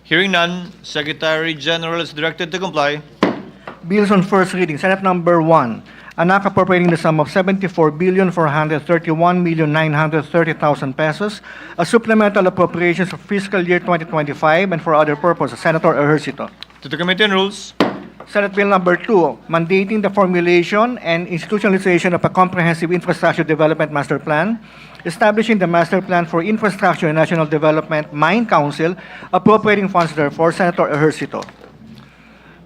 Hearing none, Secretary General is directed to comply. Bills on first reading. Senate Number 1, an act appropriating the sum of 74,431,930,000 pesos as supplemental appropriations for fiscal year 2025 and for other purposes. Senator Ejercito. To the Committee on Rules. Senate Bill Number 2, mandating the formulation and institutionalization of a comprehensive infrastructure development master plan, establishing the master plan for infrastructure and national development, Mine Council, appropriating funds therefore. Senator Ejercito.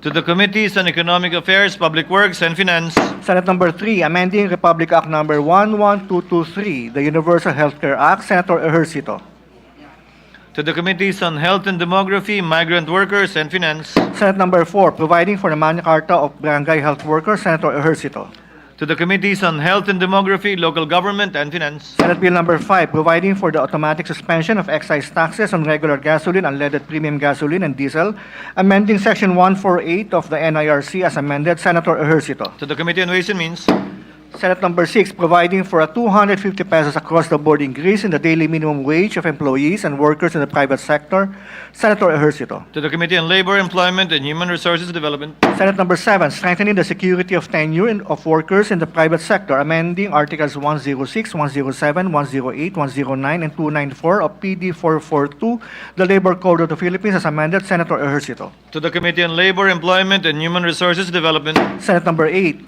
To the Committees on Economic Affairs, Public Works, and Finance. Senate Number 3, amending Republic Act Number 11223, the Universal Healthcare Act. Senator Ejercito. To the Committees on Health and Demography, Migrant Workers, and Finance. Senate Number 4, providing for the Magna Carta of Barangay Health Workers. Senator Ejercito. To the Committees on Health and Demography, Local Government, and Finance. Senate Bill Number 5, providing for the automatic suspension of excise taxes on regular gasoline, unleaded premium gasoline, and diesel, amending Section 148 of the NIRC as amended. Senator Ejercito. To the Committee on Ways and Means. Senate Number 6, providing for a 250 pesos across-the-board increase in the daily minimum wage of employees and workers in the private sector. Senator Ejercito. To the Committee on Labor, Employment, and Human Resources Development. Senate Number 7, strengthening the security of tenure of workers in the private sector, amending Articles 106, 107, 108, 109, and 294 of PD 442, the Labor Code of the Philippines as amended. Senator Ejercito. To the Committee on Labor, Employment, and Human Resources Development. Senate Number 8,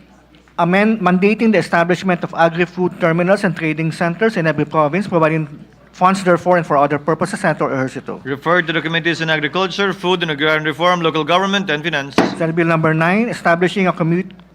mandating the establishment of agri-food terminals and trading centers in every province, providing funds therefore and for other purposes. Senator Ejercito. Referred to the Committees on Agriculture, Food and Agrarian Reform, Local Government, and Finance. Senate Bill Number 9, establishing a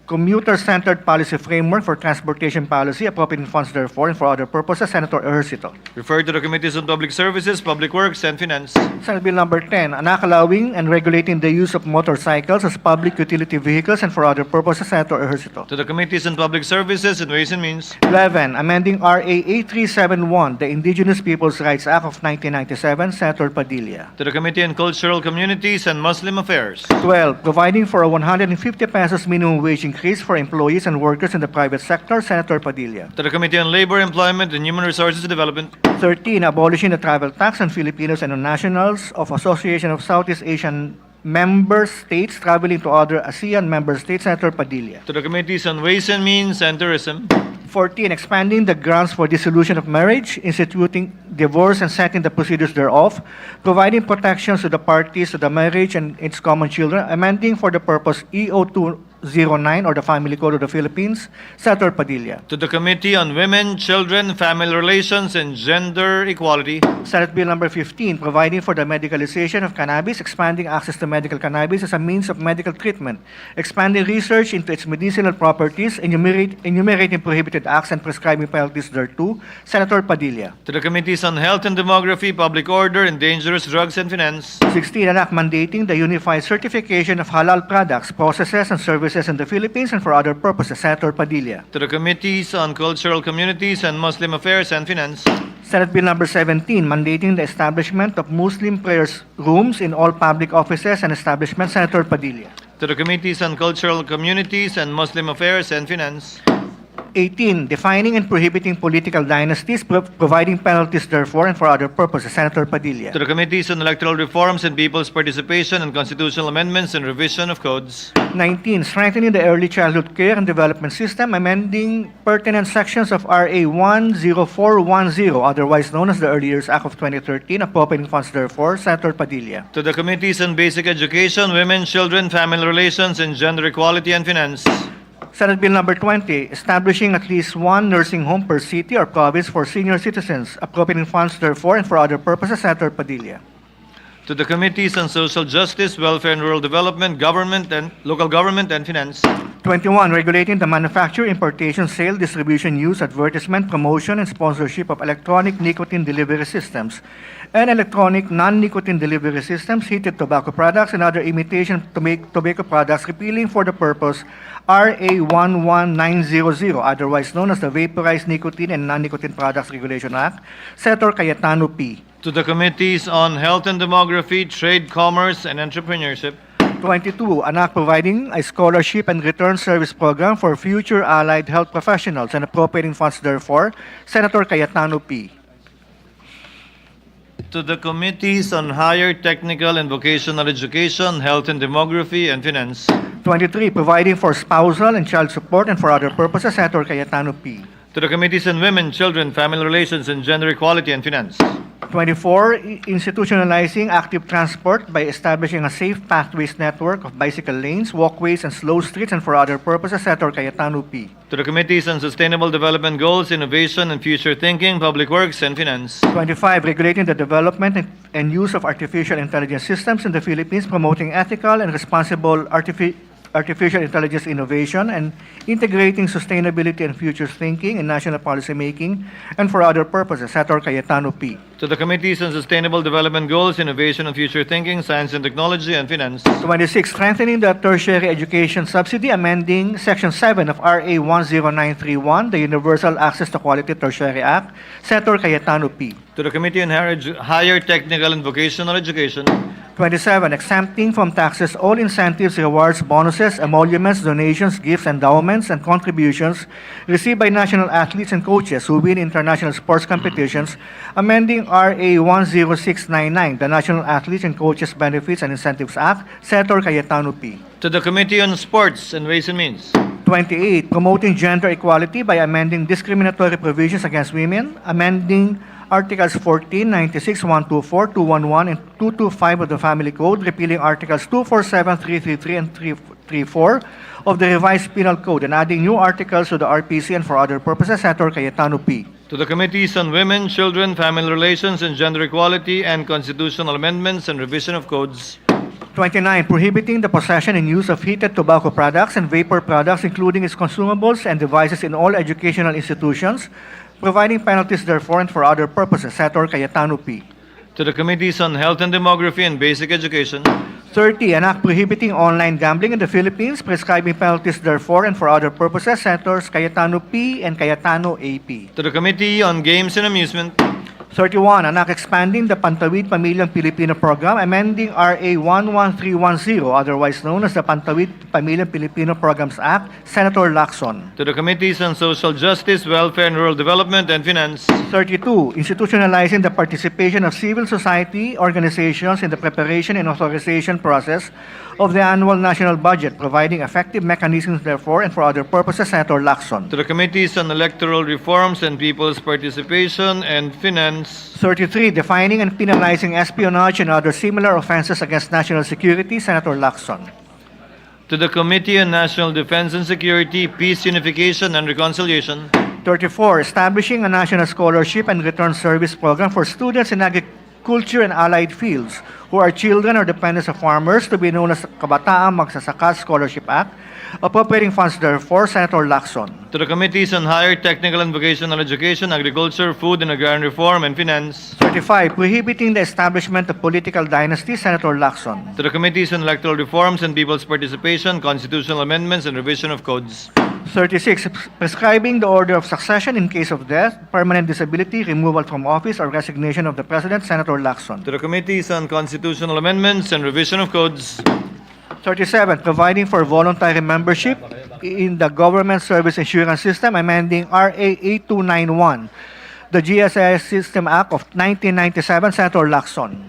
commuter-centered policy framework for transportation policy, appropriating funds therefore and for other purposes. Senator Ejercito. Referred to the Committees on Public Services, Public Works, and Finance. Senate Bill Number 10, an act allowing and regulating the use of motorcycles as public utility vehicles and for other purposes. Senator Ejercito. To the Committees on Public Services and Ways and Means. 11, amending RA 8371, the Indigenous Peoples' Rights Act of 1997. Senator Padilla. To the Committee on Cultural Communities and Muslim Affairs. 12, providing for a 150 pesos minimum wage increase for employees and workers in the private sector. Senator Padilla. To the Committee on Labor, Employment, and Human Resources Development. 13, abolishing the travel tax on Filipinos and on nationals of Association of Southeast Asian Member States traveling to other ASEAN member states. Senator Padilla. To the Committees on Ways and Means and Tourism. 14, expanding the grounds for dissolution of marriage, instituting divorce and setting the procedures thereof, providing protections to the parties to the marriage and its common children, amending for the purpose EO 209 or the Family Code of the Philippines. Senator Padilla. To the Committee on Women, Children, Family Relations, and Gender Equality. Senate Bill Number 15, providing for the medicalization of cannabis, expanding access to medical cannabis as a means of medical treatment, expanding research into its medicinal properties, enumerating prohibited acts and prescribing penalties thereto. Senator Padilla. To the Committees on Health and Demography, Public Order, and Dangerous Drugs and Finance. 16, an act mandating the unified certification of halal products, processes, and services in the Philippines and for other purposes. Senator Padilla. To the Committees on Cultural Communities and Muslim Affairs and Finance. Senate Bill Number 17, mandating the establishment of Muslim prayers rooms in all public offices and establishments. Senator Padilla. To the Committees on Cultural Communities and Muslim Affairs and Finance. 18, defining and prohibiting political dynasties, providing penalties therefore and for other purposes. Senator Padilla. To the Committees on Electoral Reforms and People's Participation and Constitutional Amendments and Revision of Codes. 19, strengthening the early childhood care and development system, amending pertinent sections of RA 10410, otherwise known as the Early Years Act of 2013, appropriating funds therefore. Senator Padilla. To the Committees on Basic Education, Women, Children, Family Relations, and Gender Equality and Finance. Senate Bill Number 20, establishing at least one nursing home per city or province for senior citizens, appropriating funds therefore and for other purposes. Senator Padilla. To the Committees on Social Justice, Welfare and Rural Development, Government and Local Government and Finance. 21, regulating the manufacture, importation, sale, distribution, use, advertisement, promotion, and sponsorship of electronic nicotine delivery systems and electronic non-nicotine delivery systems, heated tobacco products, and other imitation tobacco products, repealing for the purpose RA 11900, otherwise known as the Vaporized Nicotine and Non-Nicotine Products Regulation Act. Senator Cayetano P. To the Committees on Health and Demography, Trade, Commerce, and Entrepreneurship. 22, an act providing a scholarship and return service program for future allied health professionals and appropriating funds therefore. Senator Cayetano P. To the Committees on Higher Technical and Vocational Education, Health and Demography, and Finance. 23, providing for spousal and child support and for other purposes, Senator Cayetano P. To the Committees on Women, Children, Family Relations, and Gender Equality, and Finance. 24, institutionalizing active transport by establishing a safe pathways network of bicycle lanes, walkways, and slow streets and for other purposes, Senator Cayetano P. To the Committees on Sustainable Development Goals, Innovation and Future Thinking, Public Works, and Finance. 25, regulating the development and use of artificial intelligence systems in the Philippines, promoting ethical and responsible artificial intelligence innovation and integrating sustainability and future thinking in national policy making and for other purposes, Senator Cayetano P. To the Committees on Sustainable Development Goals, Innovation and Future Thinking, Science and Technology, and Finance. 26, strengthening the tertiary education subsidy, amending Section 7 of RA 10931, the Universal Access to Quality Tertiary Act, Senator Cayetano P. To the Committee on Higher Technical and Vocational Education. 27, exempting from taxes all incentives, rewards, bonuses, emoluments, donations, gifts, endowments, and contributions received by national athletes and coaches who win international sports competitions, amending RA 10699, the National Athletes and Coaches Benefits and Incentives Act, Senator Cayetano P. To the Committee on Sports and Ways and Means. 28, promoting gender equality by amending discriminatory provisions against women, amending Articles 14, 96, 124, 211, and 225 of the Family Code, repealing Articles 247, 333, and 334 of the Revised Penal Code, and adding new articles to the RPC and for other purposes, Senator Cayetano P. To the Committees on Women, Children, Family Relations, and Gender Equality, and Constitutional Amendments and Revision of Codes. 29, prohibiting the possession and use of heated tobacco products and vapor products, including its consumables and devices in all educational institutions, providing penalties therefore and for other purposes, Senator Cayetano P. To the Committees on Health and Demography and Basic Education. 30, an act prohibiting online gambling in the Philippines, prescribing penalties therefore and for other purposes, Senators Cayetano P. and Cayetano A.P. To the Committee on Games and Amusement. 31, an act expanding the Pantawid Pamilyang Pilipino Program, amending RA 11310, otherwise known as the Pantawid Pamilyang Pilipino Programs Act, Senator Lacson. To the Committees on Social Justice, Welfare and Rural Development, and Finance. 32, institutionalizing the participation of civil society organizations in the preparation and authorization process of the annual national budget, providing effective mechanisms therefore and for other purposes, Senator Lacson. To the Committees on Electoral Reforms and People's Participation and Finance. 33, defining and penalizing espionage and other similar offenses against national security, Senator Lacson. To the Committee on National Defense and Security, Peace, Unification, and Reconciliation. 34, establishing a national scholarship and return service program for students in agriculture and allied fields who are children or dependents of farmers, to be known as Kabataang Magsasaka Scholarship Act, appropriating funds therefore, Senator Lacson. To the Committees on Higher Technical and Vocational Education, Agriculture, Food and Agrarian Reform, and Finance. 35, prohibiting the establishment of political dynasties, Senator Lacson. To the Committees on Electoral Reforms and People's Participation, Constitutional Amendments, and Revision of Codes. 36, prescribing the order of succession in case of death, permanent disability, removal from office, or resignation of the President, Senator Lacson. To the Committees on Constitutional Amendments and Revision of Codes. 37, providing for voluntary membership in the Government Service Insurance System, amending RA 8291, the GSIS System Act of 1997, Senator Lacson.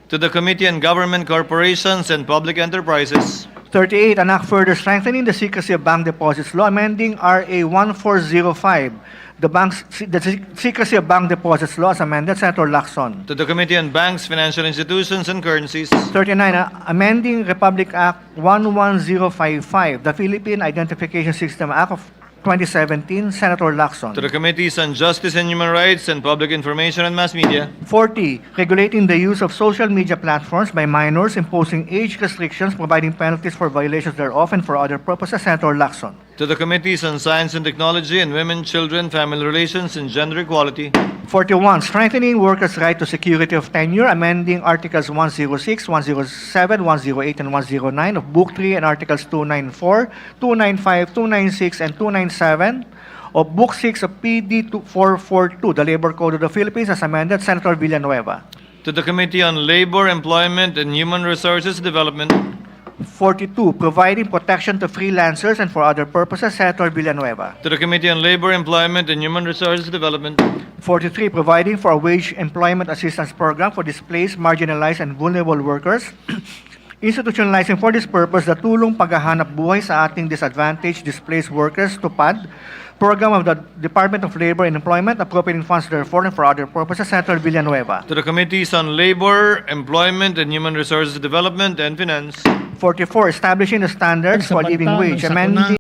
To the Committee on Government Corporations and Public Enterprises. 38, an act further strengthening the secrecy of bank deposits law, amending RA 1405, the secrecy of bank deposits law as amended, Senator Lacson. To the Committee on Banks, Financial Institutions, and Currencies. 39, amending Republic Act 11055, the Philippine Identification System Act of 2017, Senator Lacson. To the Committees on Justice and Human Rights and Public Information and Mass Media. 40, regulating the use of social media platforms by minors, imposing age restrictions, providing penalties for violations thereof, and for other purposes, Senator Lacson. To the Committees on Science and Technology and Women, Children, Family Relations, and Gender Equality. 41, strengthening workers' right to security of tenure, amending Articles 106, 107, 108, and 109 of Book 3 and Articles 294, 295, 296, and 297 of Book 6 of PD 442, the Labor Code of the Philippines, as amended, Senator Villanueva. To the Committee on Labor, Employment, and Human Resources Development. 42, providing protection to freelancers and for other purposes, Senator Villanueva. To the Committee on Labor, Employment, and Human Resources Development. 43, providing for a wage employment assistance program for displaced, marginalized, and vulnerable workers. Institutionalizing for this purpose the Tulong Paghahanap Buhay sa Ating Disadvantaged Displaced Workers, TUPAD, program of the Department of Labor and Employment, appropriating funds therefore and for other purposes, Senator Villanueva. To the Committees on Labor, Employment, and Human Resources Development and Finance. 44, establishing the standards Sa for living banta ng wage, sakuna. amending